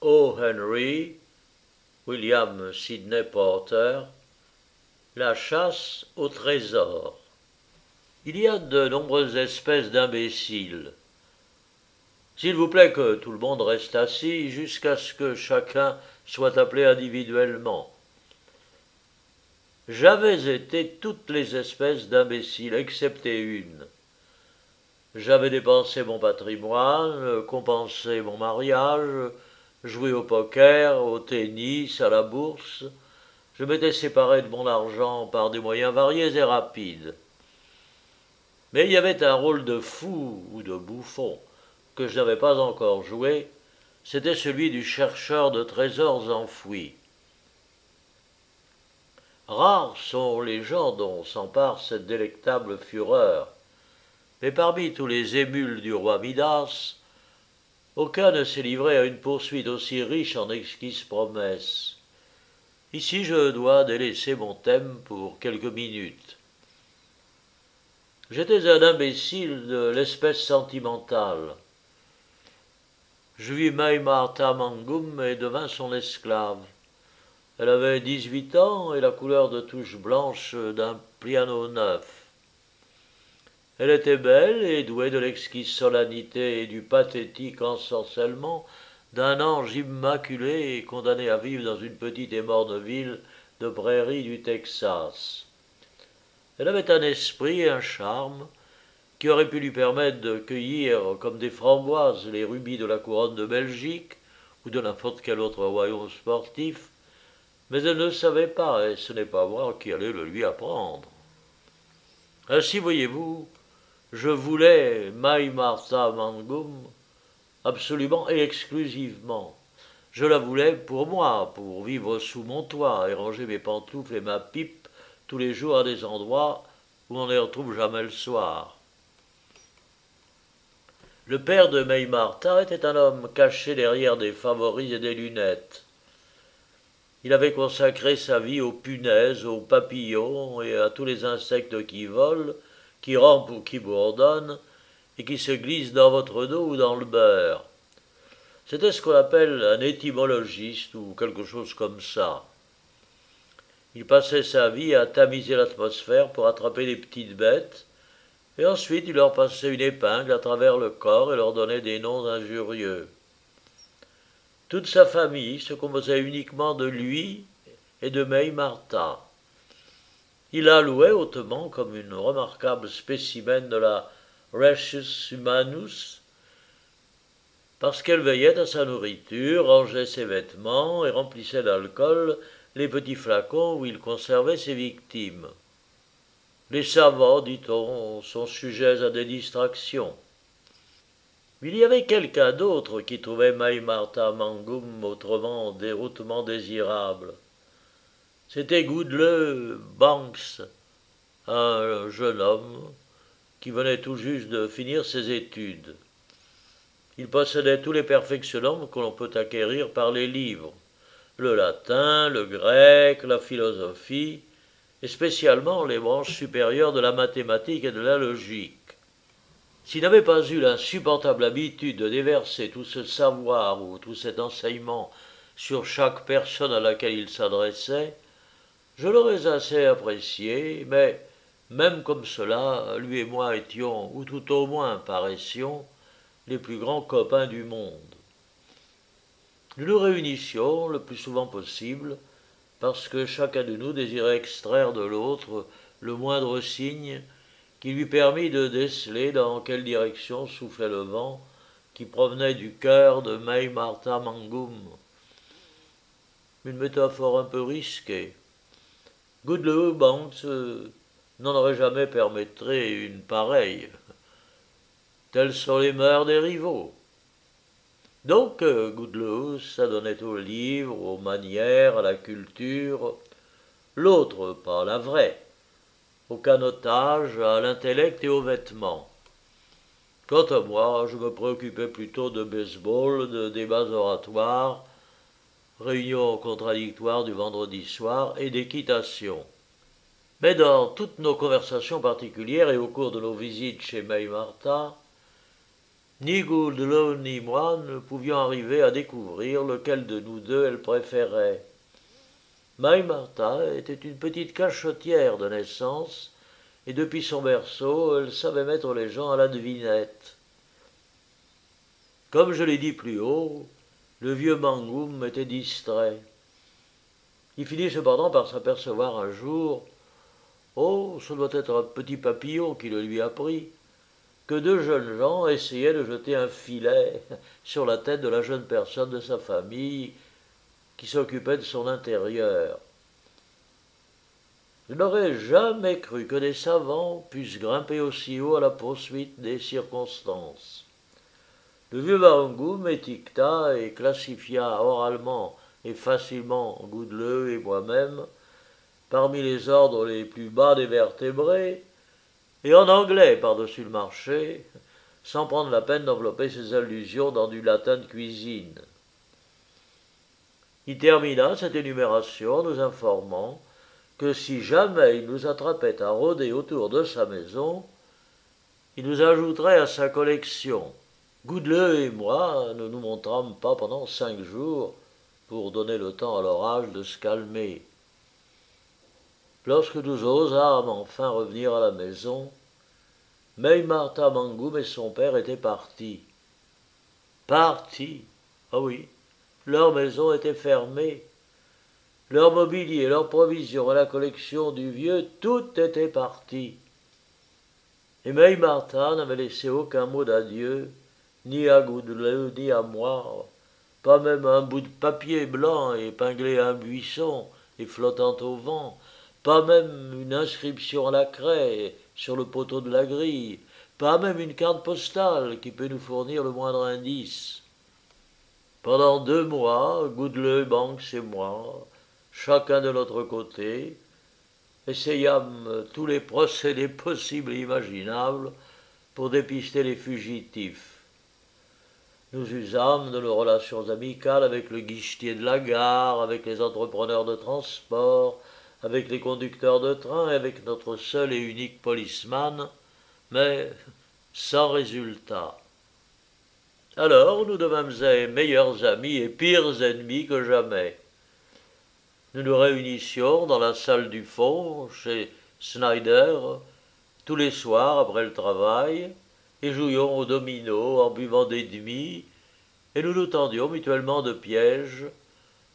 O. Henry, William Sidney Porter, La chasse au trésor. Il y a de nombreuses espèces d'imbéciles. S'il vous plaît que tout le monde reste assis jusqu'à ce que chacun soit appelé individuellement. J'avais été toutes les espèces d'imbéciles, excepté une. J'avais dépensé mon patrimoine, compensé mon mariage, joué au poker, au tennis, à la bourse. Je m'étais séparé de mon argent par des moyens variés et rapides. Mais il y avait un rôle de fou ou de bouffon que je n'avais pas encore joué, c'était celui du chercheur de trésors enfouis. Rares sont les gens dont s'empare cette délectable fureur, mais parmi tous les émules du roi Midas, aucun ne s'est livré à une poursuite aussi riche en exquises promesses. Ici je dois délaisser mon thème pour quelques minutes. J'étais un imbécile de l'espèce sentimentale. Je vis May Martha Mangum et devins son esclave. Elle avait 18 ans et la couleur de touche blanche d'un piano neuf. Elle était belle et douée de l'exquise solennité et du pathétique ensorcellement d'un ange immaculé et condamné à vivre dans une petite et morne ville de prairie du Texas. Elle avait un esprit et un charme qui auraient pu lui permettre de cueillir comme des framboises les rubis de la couronne de Belgique ou de n'importe quel autre royaume sportif, mais elle ne savait pas, et ce n'est pas moi qui allais le lui apprendre. Ainsi, voyez-vous, je voulais May Martha Mangum absolument et exclusivement. Je la voulais pour moi, pour vivre sous mon toit et ranger mes pantoufles et ma pipe tous les jours à des endroits où on ne les retrouve jamais le soir. Le père de May Martha était un homme caché derrière des favoris et des lunettes. Il avait consacré sa vie aux punaises, aux papillons et à tous les insectes qui volent, qui rampent ou qui bourdonnent, et qui se glissent dans votre dos ou dans le beurre. C'était ce qu'on appelle un étymologiste ou quelque chose comme ça. Il passait sa vie à tamiser l'atmosphère pour attraper les petites bêtes, et ensuite il leur passait une épingle à travers le corps et leur donnait des noms injurieux. Toute sa famille se composait uniquement de lui et de May Martha. Il la louait hautement comme une remarquable spécimen de la Rarus Humanus, parce qu'elle veillait à sa nourriture, rangeait ses vêtements et remplissait d'alcool les petits flacons où il conservait ses victimes. Les savants, dit-on, sont sujets à des distractions. Mais il y avait quelqu'un d'autre qui trouvait May Martha Mangum hautement désirable. C'était Goodloe Banks, un jeune homme qui venait tout juste de finir ses études. Il possédait tous les perfectionnements que l'on peut acquérir par les livres, le latin, le grec, la philosophie, et spécialement les branches supérieures de la mathématique et de la logique. S'il n'avait pas eu l'insupportable habitude de déverser tout ce savoir ou tout cet enseignement sur chaque personne à laquelle il s'adressait, je l'aurais assez apprécié, mais même comme cela, lui et moi étions, ou tout au moins paraissions, les plus grands copains du monde. Nous nous réunissions le plus souvent possible, parce que chacun de nous désirait extraire de l'autre le moindre signe qui lui permit de déceler dans quelle direction soufflait le vent qui provenait du cœur de May Martha Mangum. Une métaphore un peu risquée. Goodloe Banks n'en aurait jamais permétré une pareille. Telles sont les mœurs des rivaux. Donc, Goodloe s'adonnait aux livres, aux manières, à la culture, l'autre, pas la vraie, au canotage, à l'intellect et aux vêtements. Quant à moi, je me préoccupais plutôt de baseball, de débats oratoires, réunions contradictoires du vendredi soir et d'équitation. Mais dans toutes nos conversations particulières et au cours de nos visites chez May Martha, Ni Goudleau ni moi ne pouvions arriver à découvrir lequel de nous deux elle préférait. Maï Martha était une petite cachotière de naissance, et depuis son berceau, elle savait mettre les gens à la devinette. Comme je l'ai dit plus haut, le vieux Mangoum était distrait. Il finit cependant par s'apercevoir un jour, oh, ce doit être un petit papillon qui le lui a pris, que deux jeunes gens essayaient de jeter un filet sur la tête de la jeune personne de sa famille qui s'occupait de son intérieur. Je n'aurais jamais cru que des savants puissent grimper aussi haut à la poursuite des circonstances. Le vieux Mangoum étiqueta et classifia oralement et facilement Goudleau et moi-même parmi les ordres les plus bas des vertébrés, et en anglais par-dessus le marché, sans prendre la peine d'envelopper ses allusions dans du latin de cuisine. Il termina cette énumération en nous informant que si jamais il nous attrapait à rôder autour de sa maison, il nous ajouterait à sa collection. Goudleau et moi ne nous montrâmes pas pendant 5 jours pour donner le temps à l'orage de se calmer. Lorsque nous osâmes enfin revenir à la maison, Maï Martha Mangoum et son père étaient partis. Partis. Ah oui, leur maison était fermée. Leur mobilier, leurs provisions et la collection du vieux, tout était parti. Et Maï Martha n'avait laissé aucun mot d'adieu, ni à Goudleau, ni à moi, pas même un bout de papier blanc épinglé à un buisson et flottant au vent, pas même une inscription à la craie sur le poteau de la grille, pas même une carte postale qui peut nous fournir le moindre indice. Pendant 2 mois, Goudleau, Banks et moi, chacun de notre côté, essayâmes tous les procédés possibles et imaginables pour dépister les fugitifs. Nous usâmes de nos relations amicales avec le guichetier de la gare, avec les entrepreneurs de transport, avec les conducteurs de train et avec notre seul et unique policeman, mais sans résultat. Alors nous devînmes meilleurs amis et pires ennemis que jamais. Nous nous réunissions dans la salle du fond, chez Snyder, tous les soirs après le travail, et jouions au domino en buvant des demi, et nous nous tendions mutuellement de pièges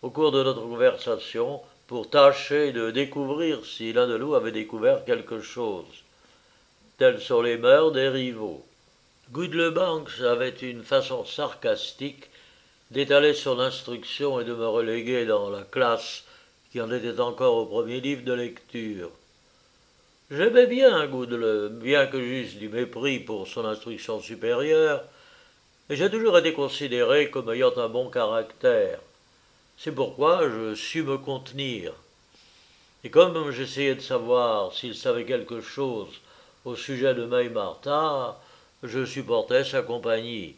au cours de notre conversation pour tâcher de découvrir si l'un de nous avait découvert quelque chose. Telles sont les mœurs des rivaux. Goodle Banks avait une façon sarcastique d'étaler son instruction et de me reléguer dans la classe qui en était encore au premier livre de lecture. J'aimais bien Goodle, bien que j'eusse du mépris pour son instruction supérieure, et j'ai toujours été considéré comme ayant un bon caractère. C'est pourquoi je sus me contenir. Et comme j'essayais de savoir s'il savait quelque chose au sujet de Maï Martha, je supportais sa compagnie.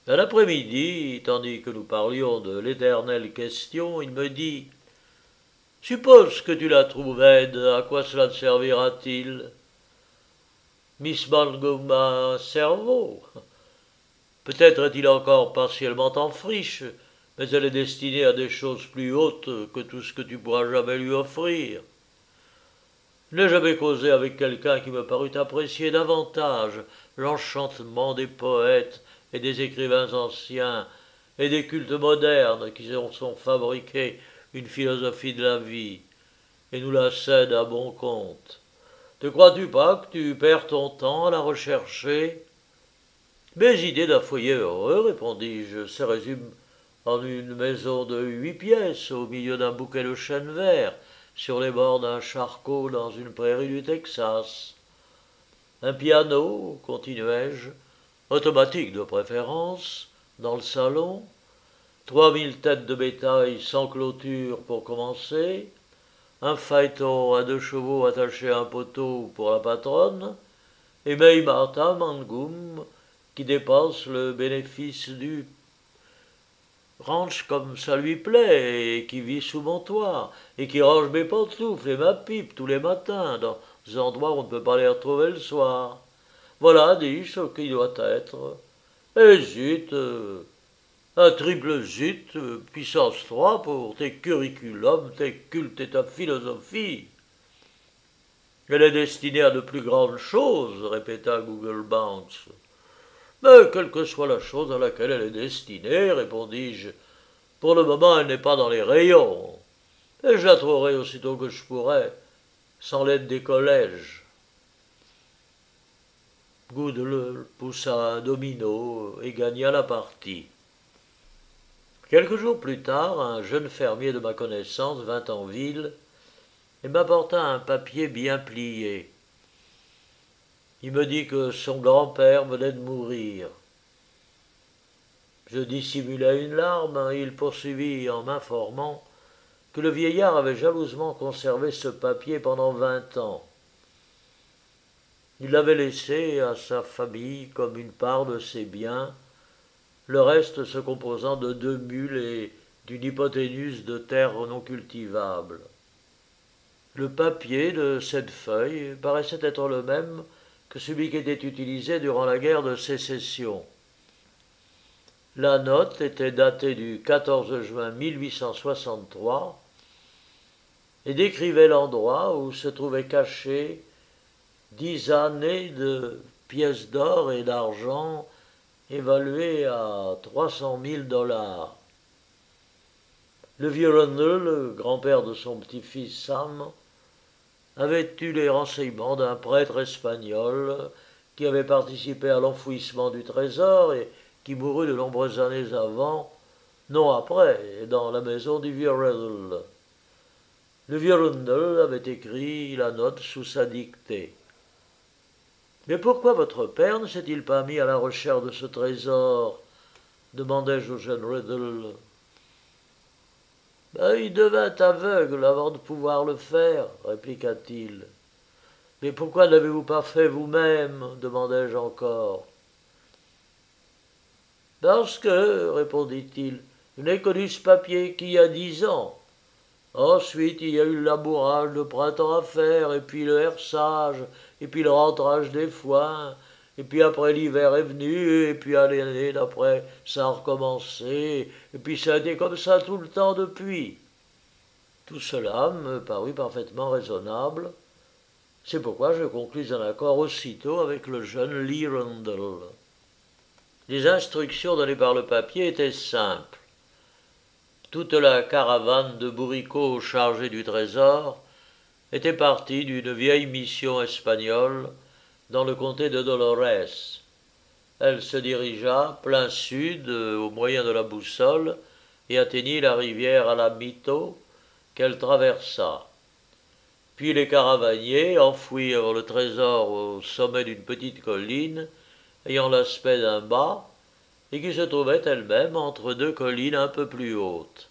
Un après-midi, tandis que nous parlions de l'éternelle question, il me dit « Suppose que tu la trouves, Ed, à quoi cela te servira-t-il » Miss Mangoum a un cerveau. Peut-être est-il encore partiellement en friche, mais elle est destinée à des choses plus hautes que tout ce que tu pourras jamais lui offrir. Je n'ai jamais causé avec quelqu'un qui me parut apprécier davantage l'enchantement des poètes et des écrivains anciens et des cultes modernes qui ont fabriqué une philosophie de la vie et nous la cèdent à bon compte. Ne crois-tu pas que tu perds ton temps à la rechercher ? Mes idées d'un foyer heureux, répondis-je, se résument en une maison de 8 pièces au milieu d'un bouquet de chênes verts, sur les bords d'un charcot dans une prairie du Texas. Un piano, continuai-je, automatique de préférence, dans le salon, 3000 têtes de bétail sans clôture pour commencer, un phaéton à 2 chevaux attaché à un poteau pour la patronne, et Maï Martha Mangoum qui dépense le bénéfice du ranch comme ça lui plaît et qui vit sous mon toit et qui range mes pantoufles et ma pipe tous les matins dans des endroits où on ne peut pas les retrouver le soir. Voilà, dis-je, ce qui doit être. Et zut, un triple zut, puissance 3 pour tes curriculums, tes cultes et ta philosophie. Elle est destinée à de plus grandes choses, répéta Googlebanks. Mais quelle que soit la chose à laquelle elle est destinée, répondis-je, pour le moment elle n'est pas dans les rayons, et je la trouverai aussitôt que je pourrai, sans l'aide des collèges. Goodle poussa un domino et gagna la partie. Quelques jours plus tard, un jeune fermier de ma connaissance vint en ville et m'apporta un papier bien plié. Il me dit que son grand-père venait de mourir. Je dissimulai une larme et il poursuivit en m'informant que le vieillard avait jalousement conservé ce papier pendant 20 ans. Il l'avait laissé à sa famille comme une part de ses biens, le reste se composant de 2 mules et d'une hypoténuse de terres non cultivables. Le papier de cette feuille paraissait être le même que celui qui était utilisé durant la guerre de Sécession. La note était datée du 14 juin 1863 et décrivait l'endroit où se trouvaient cachées 10 années de pièces d'or et d'argent évaluées à 300 000 $. Le vieux Rundle, le grand-père de son petit-fils Sam, avait eu les renseignements d'un prêtre espagnol qui avait participé à l'enfouissement du trésor et qui mourut de nombreuses années avant, non après, dans la maison du vieux Rundle. Le vieux Rundle avait écrit la note sous sa dictée. Mais pourquoi votre père ne s'est-il pas mis à la recherche de ce trésor demandai-je au jeune Riddle. Il devint aveugle avant de pouvoir le faire, répliqua-t-il. Mais pourquoi ne l'avez-vous pas fait vous-même demandai-je encore. Parce que, répondit-il, je n'ai connu ce papier qu'il y a 10 ans. Ensuite, il y a eu le labourage de printemps à faire, et puis le herçage, et puis le rentrage des foins, et puis après l'hiver est venu, et puis à l'année d'après, ça a recommencé, et puis ça a été comme ça tout le temps depuis. Tout cela me parut parfaitement raisonnable. C'est pourquoi je conclus un accord aussitôt avec le jeune Lee Rundle. Les instructions données par le papier étaient simples. Toute la caravane de bourricots chargés du trésor était partie d'une vieille mission espagnole dans le comté de Dolores. Elle se dirigea plein sud au moyen de la boussole et atteignit la rivière Alamito qu'elle traversa. Puis les caravaniers enfouirent le trésor au sommet d'une petite colline ayant l'aspect d'un mât et qui se trouvait elle-même entre 2 collines un peu plus hautes.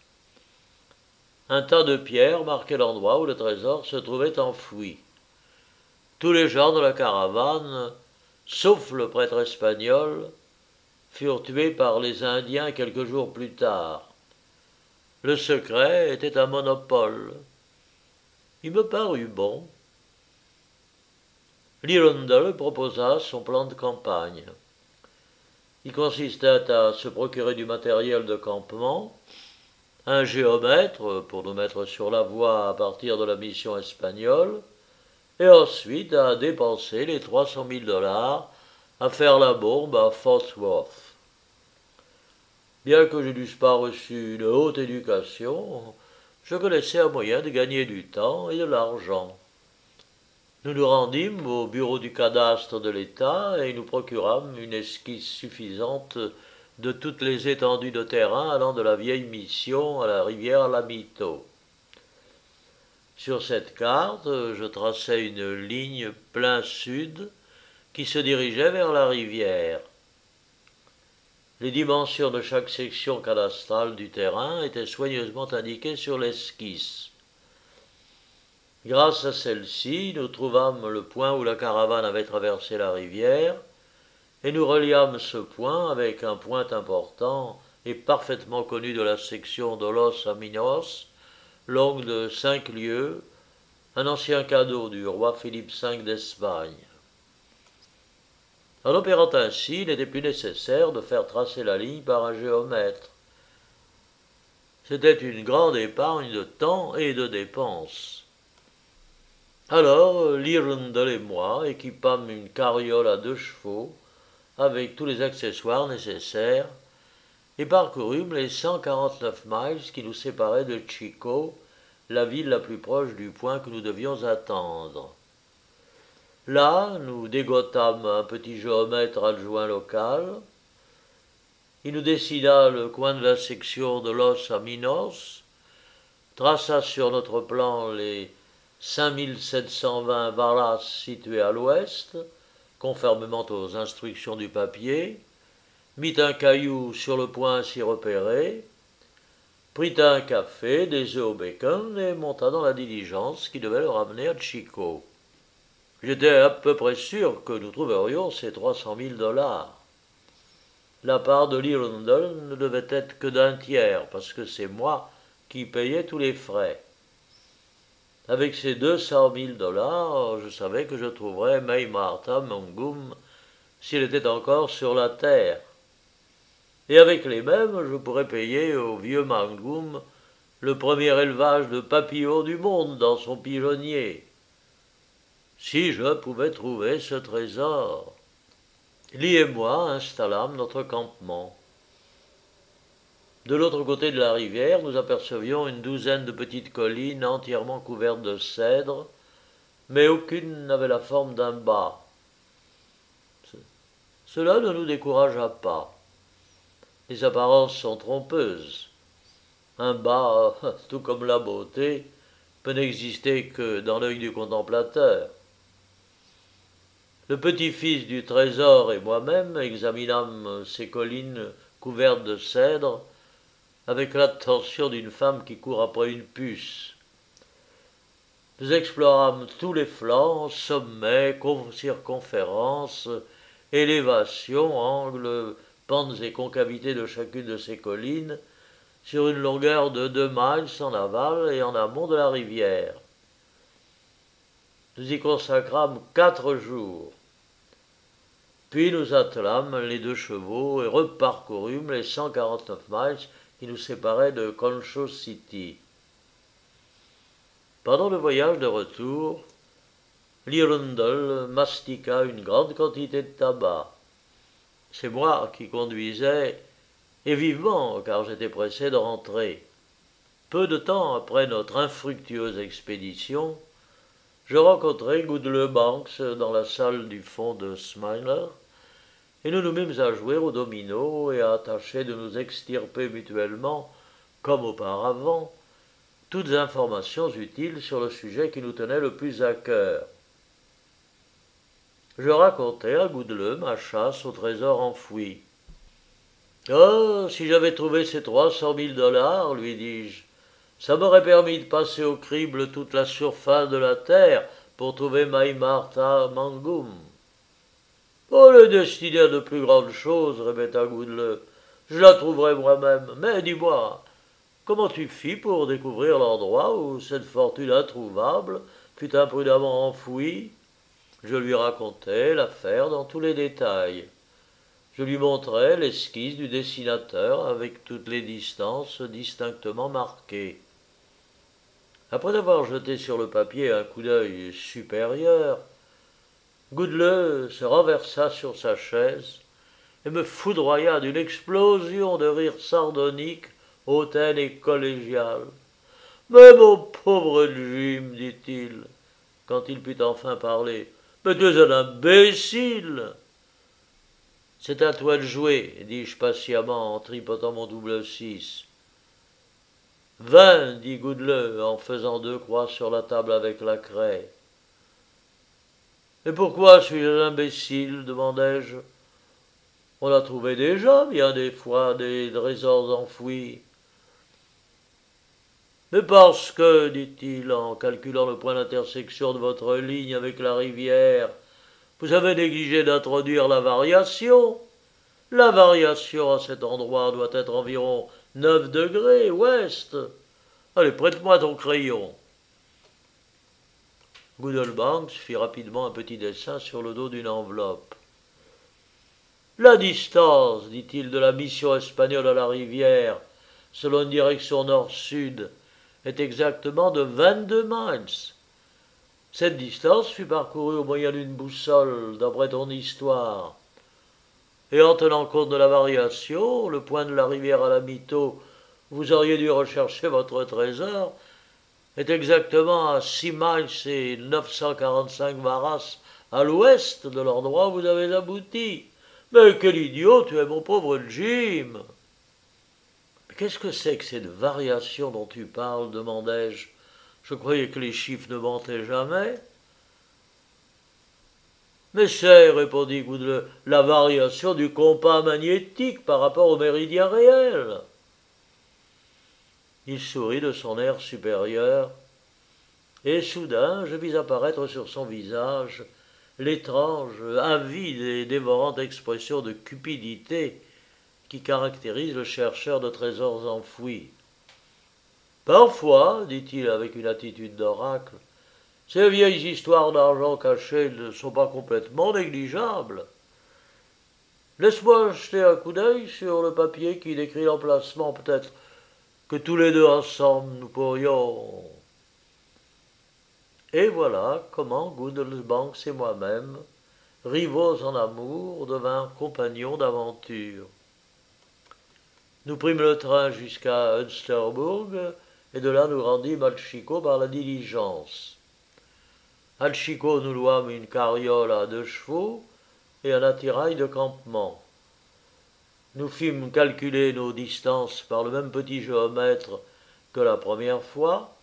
Un tas de pierres marquait l'endroit où le trésor se trouvait enfoui. Tous les gens de la caravane, sauf le prêtre espagnol, furent tués par les Indiens quelques jours plus tard. Le secret était un monopole. Il me parut bon. Lee Rundle proposa son plan de campagne. Il consistait à se procurer du matériel de campement, un géomètre pour nous mettre sur la voie à partir de la mission espagnole, et ensuite à dépenser les 300 000 $ à faire la bombe à Fort Worth. Bien que je n'eusse pas reçu une haute éducation, je connaissais un moyen de gagner du temps et de l'argent. Nous nous rendîmes au bureau du cadastre de l'État et nous procurâmes une esquisse suffisante de toutes les étendues de terrain allant de la vieille mission à la rivière Lamito. Sur cette carte, je traçai une ligne plein sud qui se dirigeait vers la rivière. Les dimensions de chaque section cadastrale du terrain étaient soigneusement indiquées sur l'esquisse. Grâce à celle-ci, nous trouvâmes le point où la caravane avait traversé la rivière, et nous reliâmes ce point avec un point important et parfaitement connu de la section de Los Aminos, longue de 5 lieues, un ancien cadeau du roi Philippe V d'Espagne. En opérant ainsi, il n'était plus nécessaire de faire tracer la ligne par un géomètre. C'était une grande épargne de temps et de dépenses. Alors, l'Hirondelle et moi équipâmes une carriole à 2 chevaux, avec tous les accessoires nécessaires, et parcourûmes les 149 miles qui nous séparaient de Chico, la ville la plus proche du point que nous devions attendre. Là, nous dégotâmes un petit géomètre adjoint local. Il nous dessina le coin de la section de Los Aminos, traça sur notre plan les 5720 varas situés à l'ouest, conformément aux instructions du papier, mit un caillou sur le point s'y repérer, prit un café, des œufs au bacon et monta dans la diligence qui devait le ramener à Chico. J'étais à peu près sûr que nous trouverions ces 300 000 $. La part de l'Hirondelle ne devait être que d'un tiers, parce que c'est moi qui payais tous les frais. Avec ces 200 000 $, je savais que je trouverais May Martha Mangum s'il était encore sur la terre. Et avec les mêmes, je pourrais payer au vieux Mangum le premier élevage de papillons du monde dans son pigeonnier. Si je pouvais trouver ce trésor. Lee et moi installâmes notre campement. De l'autre côté de la rivière, nous apercevions une douzaine de petites collines entièrement couvertes de cèdres, mais aucune n'avait la forme d'un bas. Cela ne nous découragea pas. Les apparences sont trompeuses. Un bas, tout comme la beauté, peut n'exister que dans l'œil du contemplateur. Le petit-fils du trésor et moi-même examinâmes ces collines couvertes de cèdres avec l'attention d'une femme qui court après une puce. Nous explorâmes tous les flancs, sommets, circonférences, élévations, angles, pentes et concavités de chacune de ces collines, sur une longueur de 2 miles en aval et en amont de la rivière. Nous y consacrâmes 4 jours. Puis nous attelâmes les 2 chevaux et reparcourûmes les 149 miles qui nous séparaient de Concho City. Pendant le voyage de retour, l'Hirondelle mastiqua une grande quantité de tabac. C'est moi qui conduisais, et vivement, car j'étais pressé de rentrer. Peu de temps après notre infructueuse expédition, je rencontrai Goodle Banks dans la salle du fond de Smiler, et nous nous mîmes à jouer au domino et à tâcher de nous extirper mutuellement, comme auparavant, toutes informations utiles sur le sujet qui nous tenait le plus à cœur. Je racontai à Goodle ma chasse au trésor enfoui. « Oh, si j'avais trouvé ces 300 000 $, lui dis-je, ça m'aurait permis de passer au crible toute la surface de la terre pour trouver May Martha Mangum. »« Oh, le destiné a de plus grandes choses, répéta Goodle. Je la trouverai moi-même. Mais dis-moi, comment tu fis pour découvrir l'endroit où cette fortune introuvable fut imprudemment enfouie ?» Je lui racontai l'affaire dans tous les détails. Je lui montrai l'esquisse du dessinateur avec toutes les distances distinctement marquées. Après avoir jeté sur le papier un coup d'œil supérieur, Goodle se renversa sur sa chaise et me foudroya d'une explosion de rire sardonique, hautaine et collégial. « Mais mon pauvre Jim, dit-il, quand il put enfin parler, mais tu es un imbécile !»« C'est à toi de jouer, dis-je patiemment en tripotant mon double 6. « 20, dit Goodle en faisant 2 croix sur la table avec la craie. « Et pourquoi suis-je un imbécile demandai-je. On a trouvé déjà bien des fois des trésors enfouis. Mais parce que, dit-il, en calculant le point d'intersection de votre ligne avec la rivière, vous avez négligé d'introduire la variation. La variation à cet endroit doit être environ 9 degrés ouest. Allez, prête-moi ton crayon. » Goodle Banks fit rapidement un petit dessin sur le dos d'une enveloppe. La distance, dit-il, de la mission espagnole à la rivière, selon une direction nord-sud, est exactement de 22 miles. Cette distance fut parcourue au moyen d'une boussole, d'après ton histoire. Et en tenant compte de la variation, le point de la rivière à la Mito, vous auriez dû rechercher votre trésor, est exactement à 6 miles et 945 varas à l'ouest de l'endroit où vous avez abouti. Mais quel idiot tu es, mon pauvre Jim! Qu'est-ce que c'est que cette variation dont tu parles, demandai-je. Je croyais que les chiffres ne mentaient jamais. Mais c'est, répondit Goudeleux, la variation du compas magnétique par rapport au méridien réel. Il sourit de son air supérieur, et soudain je vis apparaître sur son visage l'étrange, avide et dévorante expression de cupidité qui caractérise le chercheur de trésors enfouis. Parfois, dit-il avec une attitude d'oracle, ces vieilles histoires d'argent caché ne sont pas complètement négligeables. Laisse-moi jeter un coup d'œil sur le papier qui décrit l'emplacement, peut-être que tous les deux ensemble nous pourrions... Et voilà comment Goodlebanks et moi-même, rivaux en amour, devinrent compagnons d'aventure. Nous prîmes le train jusqu'à Unsterburg, et de là nous rendîmes à Chico par la diligence. À Chico nous louâmes une carriole à 2 chevaux et un attirail de campement. Nous fîmes calculer nos distances par le même petit géomètre que la première fois,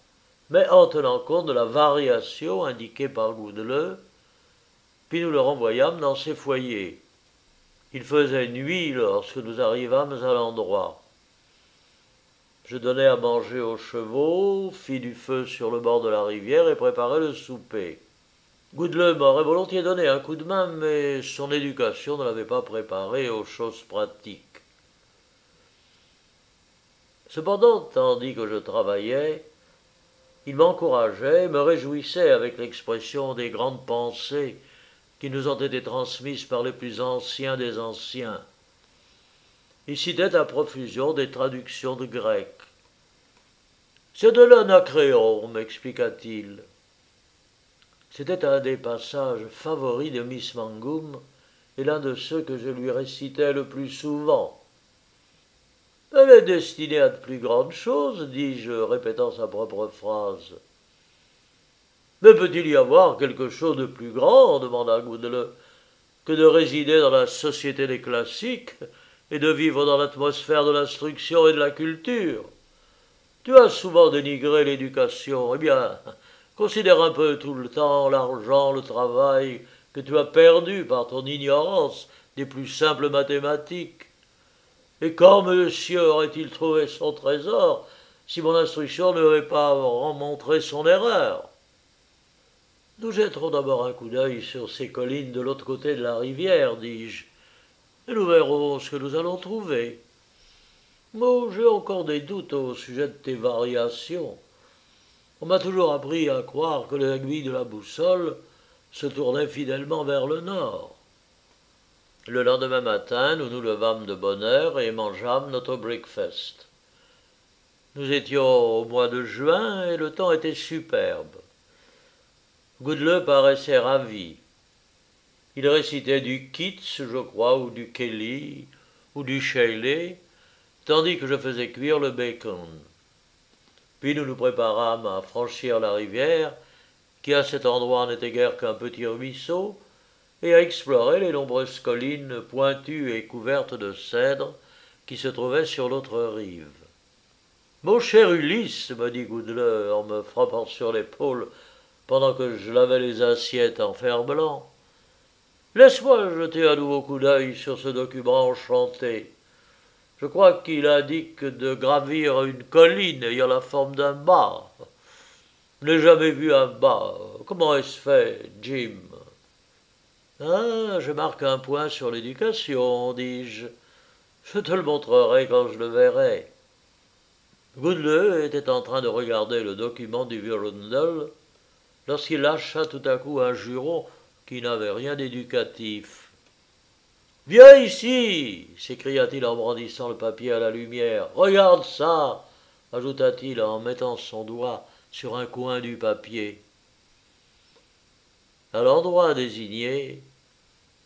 mais en tenant compte de la variation indiquée par Goudeleux, puis nous le renvoyâmes dans ses foyers. Il faisait nuit lorsque nous arrivâmes à l'endroit. Je donnai à manger aux chevaux, fis du feu sur le bord de la rivière et préparai le souper. Goudeleux m'aurait volontiers donné un coup de main, mais son éducation ne l'avait pas préparé aux choses pratiques. Cependant, tandis que je travaillais, il m'encourageait et me réjouissait avec l'expression des grandes pensées qui nous ont été transmises par les plus anciens des anciens. Il citait à profusion des traductions de grec. C'est de l'anacréon, m'expliqua-t-il. C'était un des passages favoris de Miss Mangum et l'un de ceux que je lui récitais le plus souvent. Elle est destinée à de plus grandes choses, dis-je, répétant sa propre phrase. Mais peut-il y avoir quelque chose de plus grand, demanda Goudeleux, que de résider dans la société des classiques et de vivre dans l'atmosphère de l'instruction et de la culture? Tu as souvent dénigré l'éducation. Eh bien, considère un peu tout le temps, l'argent, le travail que tu as perdu par ton ignorance des plus simples mathématiques. Et quand monsieur aurait-il trouvé son trésor si mon instruction ne n'avait pas montré son erreur? Nous jetterons d'abord un coup d'œil sur ces collines de l'autre côté de la rivière, dis-je, et nous verrons ce que nous allons trouver. Mais j'ai encore des doutes au sujet de tes variations. On m'a toujours appris à croire que l'aiguille de la boussole se tournait fidèlement vers le nord. Le lendemain matin, nous nous levâmes de bonne heure et mangeâmes notre breakfast. Nous étions au mois de juin et le temps était superbe. Goudeleux paraissait ravi. Il récitait du Keats, je crois, ou du Kelly, ou du Shelley, tandis que je faisais cuire le bacon. Puis nous nous préparâmes à franchir la rivière, qui à cet endroit n'était guère qu'un petit ruisseau, et à explorer les nombreuses collines pointues et couvertes de cèdres qui se trouvaient sur l'autre rive. Mon cher Ulysse, me dit Goudeleux en me frappant sur l'épaule pendant que je lavais les assiettes en fer-blanc, laisse-moi jeter un nouveau coup d'œil sur ce document enchanté. Je crois qu'il indique de gravir une colline ayant la forme d'un mât. Je n'ai jamais vu un mât. Comment est-ce fait, Jim? Ah, je marque un point sur l'éducation, dis-je. Je te le montrerai quand je le verrai. Goudeleux était en train de regarder le document du Virundel lorsqu'il lâcha tout à coup un juron qui n'avait rien d'éducatif. Viens ici, s'écria-t-il en brandissant le papier à la lumière. Regarde ça, ajouta-t-il en mettant son doigt sur un coin du papier. À l'endroit désigné,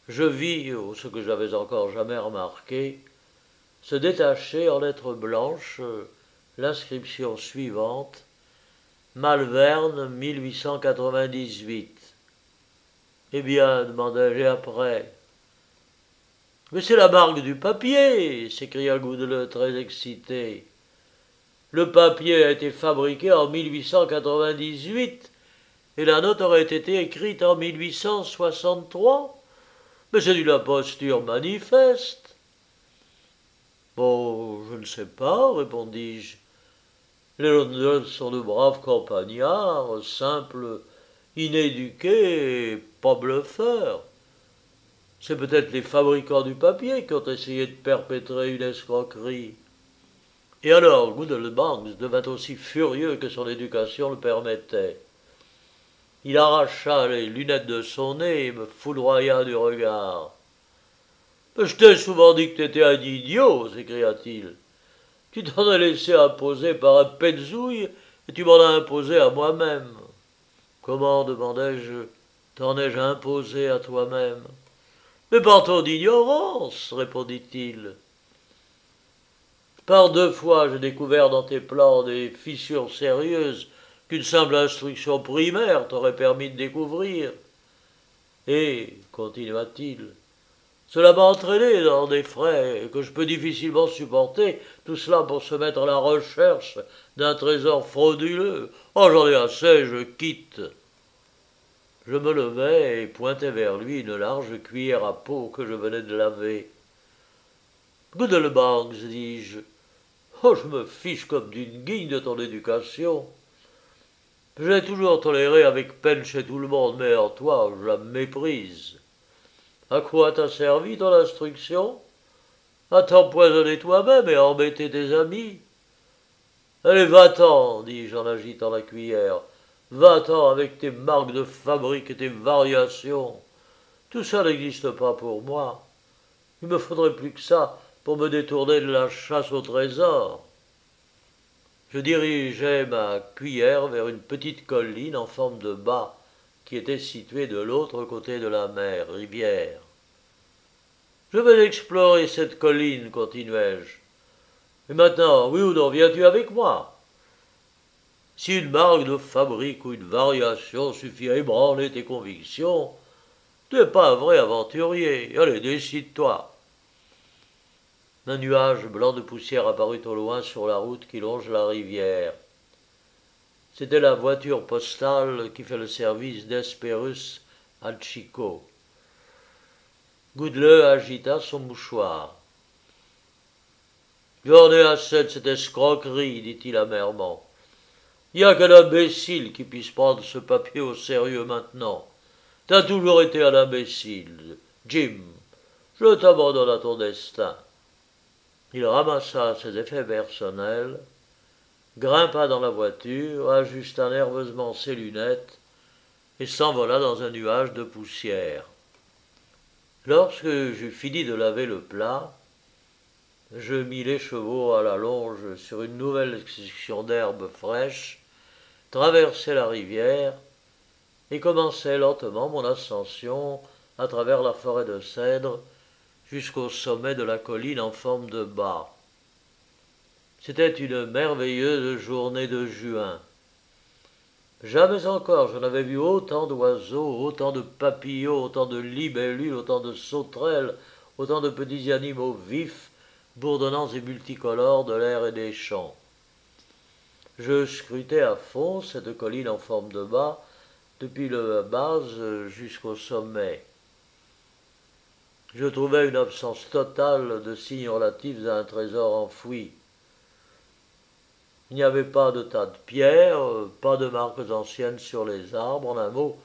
je vis, ce que j'avais encore jamais remarqué, se détacher en lettres blanches l'inscription suivante: Malvern 1898. Eh bien, demandai-je, et après? Mais c'est la marque du papier, s'écria Goudeleux très excité. Le papier a été fabriqué en 1898 et la note aurait été écrite en 1863. Mais c'est une imposture manifeste. Bon, je ne sais pas, répondis-je. Les Londons sont de braves campagnards, simples, inéduqués et pas bluffeurs. C'est peut-être les fabricants du papier qui ont essayé de perpétrer une escroquerie. Et alors Goodlebanks devint aussi furieux que son éducation le permettait. Il arracha les lunettes de son nez et me foudroya du regard. « Je t'ai souvent dit que t'étais un idiot, s'écria-t-il. Tu t'en es laissé imposer par un pète-zouille et tu m'en as imposé à moi-même. Comment, demandai-je, t'en ai-je imposé à toi-même? Mais par ton ignorance, répondit-il. Par 2 fois, j'ai découvert dans tes plans des fissures sérieuses qu'une simple instruction primaire t'aurait permis de découvrir. Et, continua-t-il, cela m'a entraîné dans des frais que je peux difficilement supporter, tout cela pour se mettre à la recherche d'un trésor frauduleux. Oh, j'en ai assez, je quitte. Je me levai et pointai vers lui une large cuillère à peau que je venais de laver. Goodlebanks, dis-je, oh, je me fiche comme d'une guigne de ton éducation. Je l'ai toujours tolérée avec peine chez tout le monde, mais en toi, je la méprise. À quoi t'a servi ton instruction? À t'empoisonner toi-même et à embêter tes amis. Allez, va-t'en, dis-je en agitant la cuillère. Va-t'en avec tes marques de fabrique et tes variations. Tout ça n'existe pas pour moi. Il me faudrait plus que ça pour me détourner de la chasse au trésor. Je dirigeai ma cuillère vers une petite colline en forme de bas qui était située de l'autre côté de la mer, rivière. Je vais explorer cette colline, continuai-je. Et maintenant, oui ou non, viens-tu avec moi? Si une marque de fabrique ou une variation suffit à ébranler tes convictions, tu n'es pas un vrai aventurier. Allez, décide-toi. Un nuage blanc de poussière apparut au loin sur la route qui longe la rivière. C'était la voiture postale qui fait le service d'Hesperus à Chico. Goudeleux agita son mouchoir. « J'en ai assez de cette escroquerie, dit-il amèrement. Il n'y a qu'un imbécile qui puisse prendre ce papier au sérieux maintenant. T'as toujours été un imbécile. Jim, je t'abandonne à ton destin. » Il ramassa ses effets personnels, grimpa dans la voiture, ajusta nerveusement ses lunettes et s'envola dans un nuage de poussière. Lorsque j'eus fini de laver le plat, je mis les chevaux à la longe sur une nouvelle section d'herbe fraîche, traversai la rivière et commençai lentement mon ascension à travers la forêt de cèdres jusqu'au sommet de la colline en forme de bas. C'était une merveilleuse journée de juin. Jamais encore je n'avais vu autant d'oiseaux, autant de papillons, autant de libellules, autant de sauterelles, autant de petits animaux vifs, bourdonnants et multicolores de l'air et des champs. Je scrutais à fond cette colline en forme de bas, depuis la base jusqu'au sommet. Je trouvais une absence totale de signes relatifs à un trésor enfoui. Il n'y avait pas de tas de pierres, pas de marques anciennes sur les arbres, en un mot,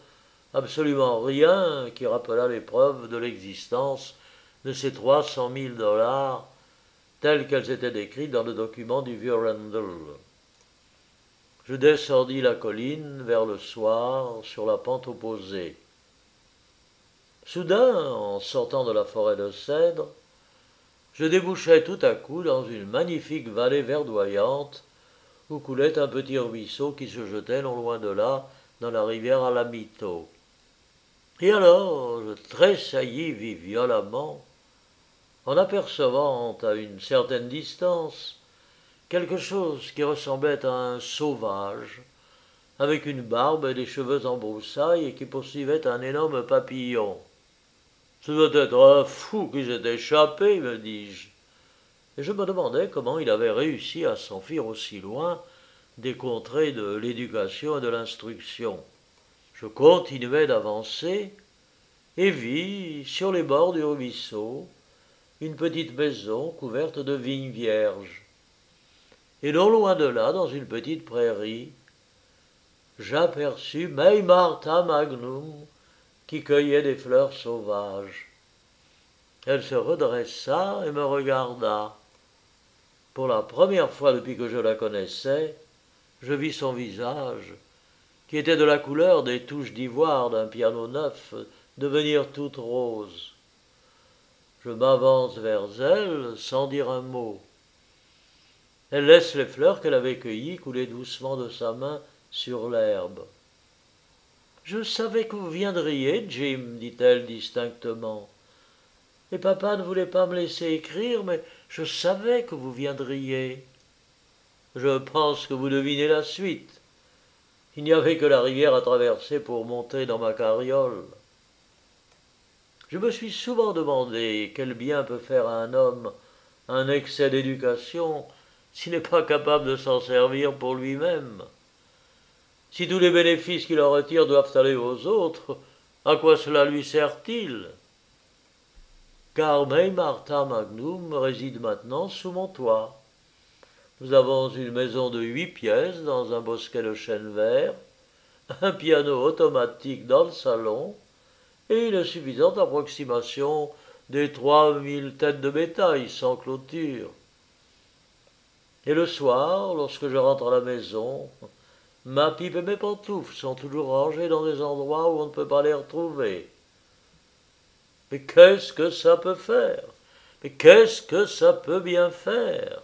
absolument rien qui rappelât les preuves de l'existence de ces 300 000 dollars telles qu'elles étaient décrites dans le document du vieux Randall. Je descendis la colline vers le soir sur la pente opposée. Soudain, en sortant de la forêt de cèdres, je débouchai tout à coup dans une magnifique vallée verdoyante où coulait un petit ruisseau qui se jetait non loin de là dans la rivière Alamito. Et alors je tressaillis violemment en apercevant à une certaine distance quelque chose qui ressemblait à un sauvage, avec une barbe et des cheveux en broussailles et qui poursuivait un énorme papillon. Ce doit être un fou qui s'est échappé, me dis-je. Et je me demandais comment il avait réussi à s'enfuir aussi loin des contrées de l'éducation et de l'instruction. Je continuai d'avancer et vis, sur les bords du ruisseau, une petite maison couverte de vignes vierges. Et non loin de là, dans une petite prairie, j'aperçus Martha Magnum qui cueillait des fleurs sauvages. Elle se redressa et me regarda. Pour la première fois depuis que je la connaissais, je vis son visage, qui était de la couleur des touches d'ivoire d'un piano neuf, devenir toute rose. Je m'avance vers elle sans dire un mot. Elle laisse les fleurs qu'elle avait cueillies couler doucement de sa main sur l'herbe. « Je savais que vous viendriez, Jim, dit-elle distinctement. Et papa ne voulait pas me laisser écrire, mais je savais que vous viendriez. Je pense que vous devinez la suite. Il n'y avait que la rivière à traverser pour monter dans ma carriole. Je me suis souvent demandé quel bien peut faire à un homme un excès d'éducation s'il n'est pas capable de s'en servir pour lui-même. Si tous les bénéfices qu'il en retire doivent aller aux autres, à quoi cela lui sert-il? Car Martha Magnum réside maintenant sous mon toit. Nous avons une maison de 8 pièces dans un bosquet de chênes verts, un piano automatique dans le salon et une suffisante approximation des 3000 têtes de bétail sans clôture. Et le soir, lorsque je rentre à la maison, ma pipe et mes pantoufles sont toujours rangées dans des endroits où on ne peut pas les retrouver. Mais qu'est-ce que ça peut faire? Mais qu'est-ce que ça peut bien faire?